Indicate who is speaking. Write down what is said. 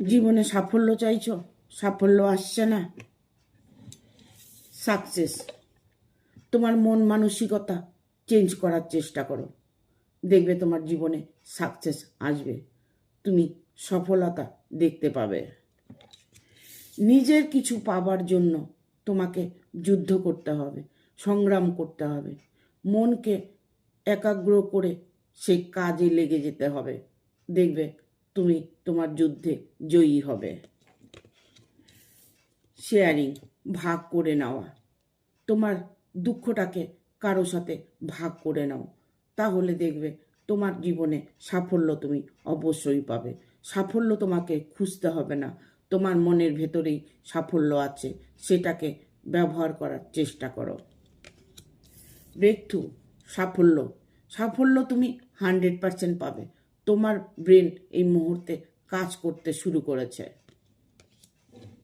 Speaker 1: জীবনে সাফল্য চাইছো, সাফল্য আসছে না, সাকসেস, তোমার মন মানসিকতা চেঞ্জ করার চেষ্টা করো, দেখবে তোমার জীবনে সাকসেস আসবে, তুমি সফলতা দেখতে পাবে। নিজের কিছু পাবার জন্য তোমাকে যুদ্ধ করতে হবে, সংগ্রাম করতে হবে, মনকে একাগ্র করে সেই কাজে লেগে যেতে হবে, দেখবে তুমি তোমার যুদ্ধে জয়ী হবে। শেয়ারিং, ভাগ করে নেওয়া, তোমার দুঃখটাকে কারো সাথে ভাগ করে নাও, তাহলে দেখবে তোমার জীবনে সাফল্য তুমি অবশ্যই পাবে। সাফল্য তোমাকে খুঁজতে হবে না, তোমার মনের ভেতরেই সাফল্য আছে, সেটাকে ব্যবহার করার চেষ্টা করো। ব্রেকথ্রু, সাফল্য, সাফল্য তুমি 100% পাবে। তোমার ব্রেন এই মুহূর্তে কাজ করতে শুরু করেছে।